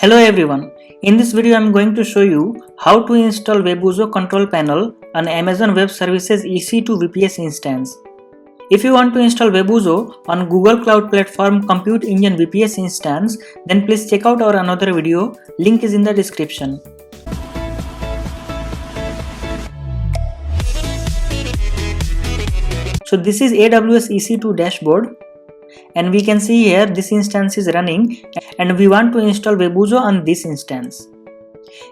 Hello everyone, in this video I am going to show you how to install Webuzo control panel on Amazon Web Services EC2 VPS instance. If you want to install Webuzo on Google Cloud Platform Compute Engine VPS instance, then please check out our another video, link is in the description. So this is AWS EC2 dashboard. And we can see here this instance is running and we want to install Webuzo on this instance.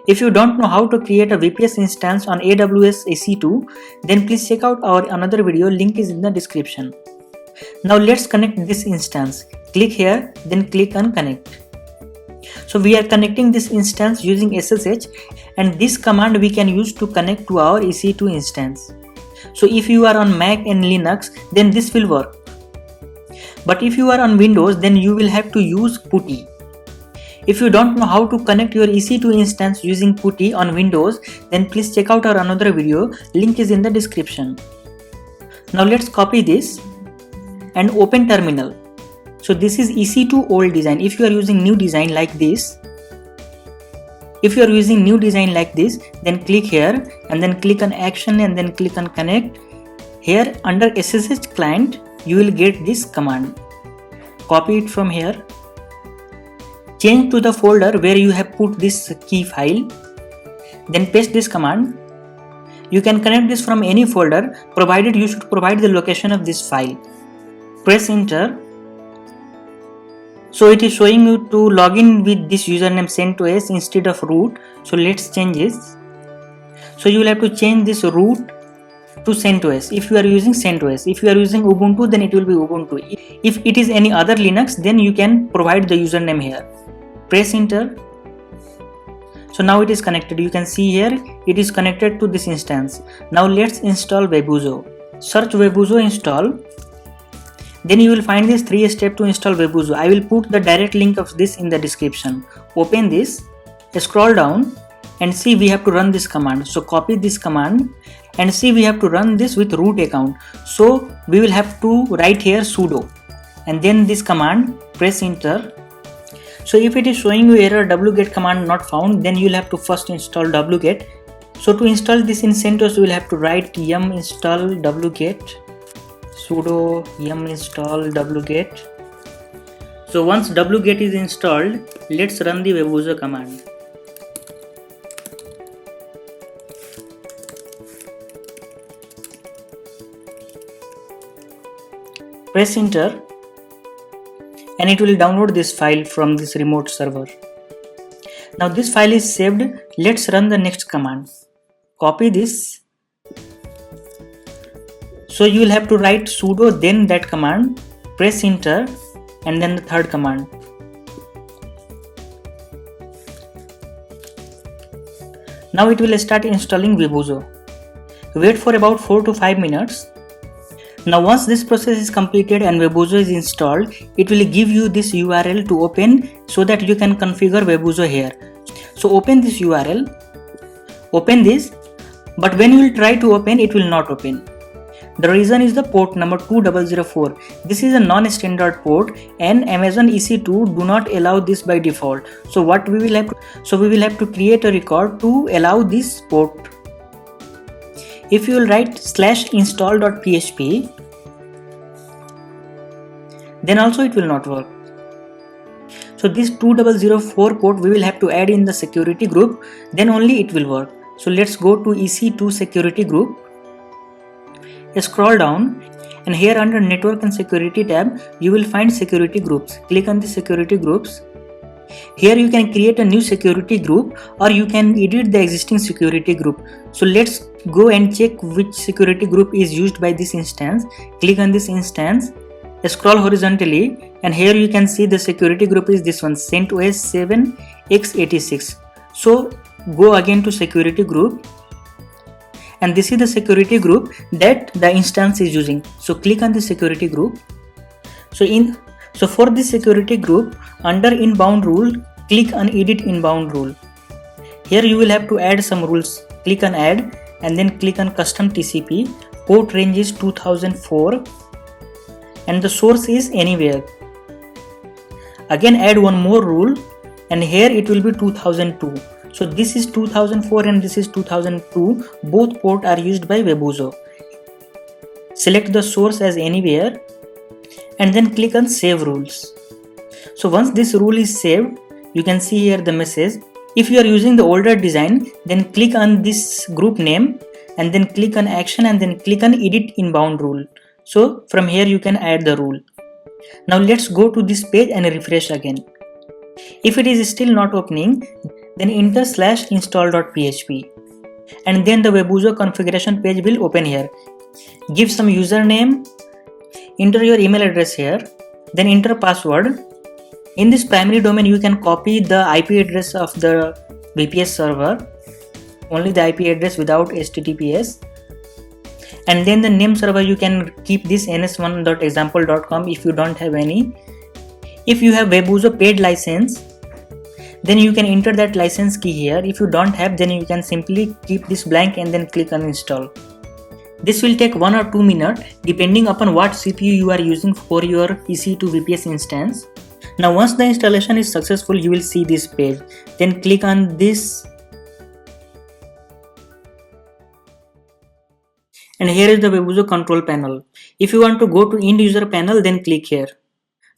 If you don't know how to create a VPS instance on AWS EC2, then please check out our another video, link is in the description. Now let's connect this instance. Click here, then click on connect. So we are connecting this instance using SSH, and this command we can use to connect to our EC2 instance. So if you are on Mac and Linux, then this will work. But if you are on Windows, then you will have to use PuTTY. If you don't know how to connect your EC2 instance using PuTTY on Windows, then please check out our another video, link is in the description. Now let's copy this and open terminal. So this is EC2 old design. If you are using new design like this, then click here and then click on action and then click on connect. Here under SSH client, you will get this command. Copy it from here. Change to the folder where you have put this key file. Then paste this command. You can connect this from any folder, provided you should provide the location of this file. Press enter. So it is showing you to log in with this username CentOS instead of root. So let's change this. So you will have to change this root to CentOS if you are using CentOS. If you are using Ubuntu, then it will be Ubuntu. If it is any other Linux, then you can provide the username here. Press enter. So now it is connected. You can see here it is connected to this instance. Now let's install Webuzo. Search Webuzo install. Then you will find this 3 steps to install Webuzo. I will put the direct link of this in the description. Open this, scroll down and see we have to run this command. So copy this command and see we have to run this with root account. So we will have to write here sudo and then this command, press enter. So if it is showing you error wget command not found, then you will have to first install wget. So to install this in CentOS, you will have to write yum install wget, sudo yum install wget. So once wget is installed, let's run the Webuzo command. Press enter and it will download this file from this remote server. Now this file is saved. Let's run the next command. Copy this. So you will have to write sudo then that command, press enter and then the third command. Now it will start installing Webuzo. Wait for about 4 to 5 minutes. Now once this process is completed and Webuzo is installed, it will give you this URL to open so that you can configure Webuzo here. So open this URL, open this, but when you will try to open, it will not open. The reason is the port number 2004. This is a non-standard port and Amazon EC2 do not allow this by default. So we will have to create a record to allow this port. If you will write /install.php, then also it will not work. So this 2004 port we will have to add in the security group, then only it will work. So let's go to EC2 security group, scroll down and here under network and security tab, you will find security groups. Click on the security groups. Here you can create a new security group or you can edit the existing security group. So let's go and check which security group is used by this instance. Click on this instance, scroll horizontally and here you can see the security group is this one, CentOS 7 x86. So go again to security group and this is the security group that the instance is using. So click on the security group. So for this security group, under inbound rule, click on edit inbound rule. Here you will have to add some rules. Click on add and then click on custom TCP. Port range is 2004 and the source is anywhere. Again add one more rule and here it will be 2002. So this is 2004 and this is 2002. Both ports are used by Webuzo. Select the source as anywhere and then click on save rules. So once this rule is saved, you can see here the message. If you are using the older design, then click on this group name and then click on action and then click on edit inbound rule. So from here you can add the rule. Now let's go to this page and refresh again. If it is still not opening, then enter /install.php and then the Webuzo configuration page will open here. Give some username, enter your email address here, then enter password. In this primary domain you can copy the IP address of the VPS server, only the IP address without HTTPS, and then the name server you can keep this ns1.example.com if you don't have any. If you have Webuzo paid license, then you can enter that license key here. If you don't have, then you can simply keep this blank and then click on install. This will take 1 or 2 minutes depending upon what CPU you are using for your EC2 VPS instance. Now once the installation is successful, you will see this page. Then click on this and here is the Webuzo control panel. If you want to go to end user panel, then click here.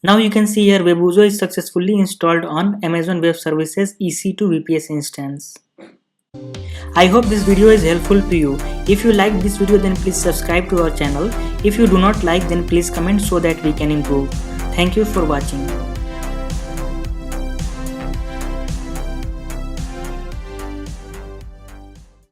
Now you can see here Webuzo is successfully installed on Amazon Web Services EC2 VPS instance. I hope this video is helpful to you. If you like this video, then please subscribe to our channel. If you do not like, then please comment so that we can improve. Thank you for watching.